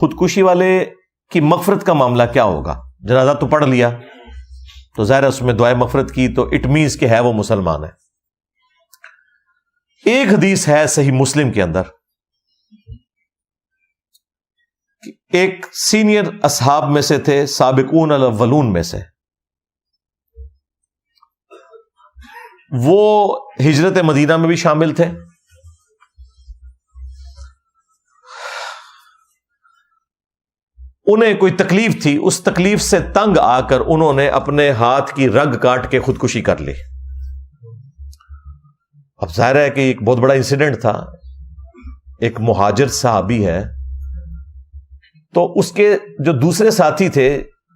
خودکشی والے کی مغفرت کا معاملہ کیا ہوگا؟ جنازہ تو پڑھ لیا تو ظاہر ہے اس میں دعائے مغفرت کی تو اٹ مینس کہ ہے وہ مسلمان ہے. ایک حدیث ہے صحیح مسلم کے اندر، ایک سینئر اصحاب میں سے تھے، سابقون الاولون میں سے، وہ ہجرت مدینہ میں بھی شامل تھے. انہیں کوئی تکلیف تھی، اس تکلیف سے تنگ آ کر انہوں نے اپنے ہاتھ کی رگ کاٹ کے خودکشی کر لی. اب ظاہر ہے کہ ایک بہت بڑا انسیڈنٹ تھا، ایک مہاجر صحابی ہے، تو اس کے جو دوسرے ساتھی تھے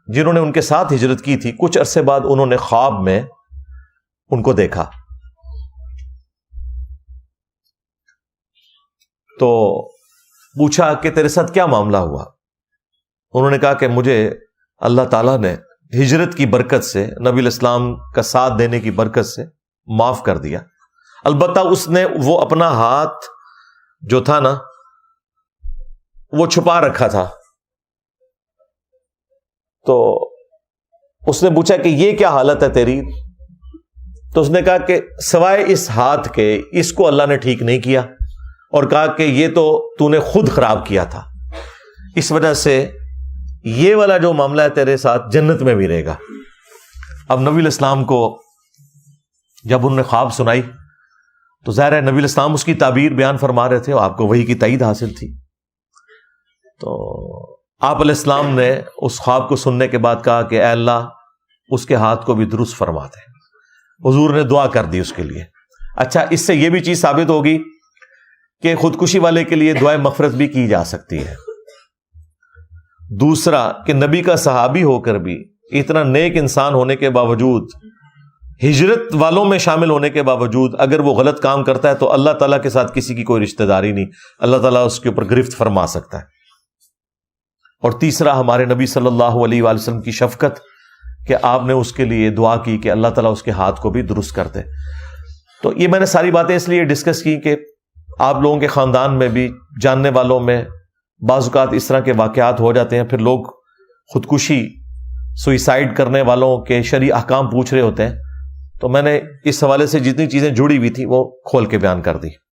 جنہوں نے ان کے ساتھ ہجرت کی تھی، کچھ عرصے بعد انہوں نے خواب میں ان کو دیکھا. تو پوچھا کہ تیرے ساتھ کیا معاملہ ہوا؟ انہوں نے کہا کہ مجھے اللہ تعالیٰ نے ہجرت کی برکت سے، نبی الاسلام کا ساتھ دینے کی برکت سے معاف کر دیا. البتہ اس نے وہ اپنا ہاتھ جو تھا نا وہ چھپا رکھا تھا. تو اس نے پوچھا کہ یہ کیا حالت ہے تیری؟ تو اس نے کہا کہ سوائے اس ہاتھ کے اس کو اللہ نے ٹھیک نہیں کیا، اور کہا کہ یہ تو نے خود خراب کیا تھا، اس وجہ سے یہ والا جو معاملہ ہے تیرے ساتھ جنت میں بھی رہے گا. اب نبی الاسلام کو جب انہوں نے خواب سنائی تو ظاہر ہے نبی الاسلام اس کی تعبیر بیان فرما رہے تھے اور آپ کو وحی کی تائید حاصل تھی. تو آپ علیہ السلام نے اس خواب کو سننے کے بعد کہا کہ اے اللہ اس کے ہاتھ کو بھی درست فرما دے. حضور نے دعا کر دی اس کے لیے. اچھا، اس سے یہ بھی چیز ثابت ہوگی کہ خودکشی والے کے لیے دعائے مغفرت بھی کی جا سکتی ہے. دوسرا کہ نبی کا صحابی ہو کر بھی، اتنا نیک انسان ہونے کے باوجود، ہجرت والوں میں شامل ہونے کے باوجود، اگر وہ غلط کام کرتا ہے تو اللہ تعالیٰ کے ساتھ کسی کی کوئی رشتہ داری نہیں، اللہ تعالیٰ اس کے اوپر گرفت فرما سکتا ہے. اور تیسرا ہمارے نبی صلی اللہ علیہ وآلہ وسلم کی شفقت کہ آپ نے اس کے لیے دعا کی کہ اللہ تعالیٰ اس کے ہاتھ کو بھی درست کر دے. تو یہ میں نے ساری باتیں اس لیے ڈسکس کی کہ آپ لوگوں کے خاندان میں بھی، جاننے والوں میں بعض اوقات اس طرح کے واقعات ہو جاتے ہیں، پھر لوگ خودکشی، سوئسائڈ کرنے والوں کے شرعی احکام پوچھ رہے ہوتے ہیں. تو میں نے اس حوالے سے جتنی چیزیں جڑی ہوئی تھی وہ کھول کے بیان کر دی.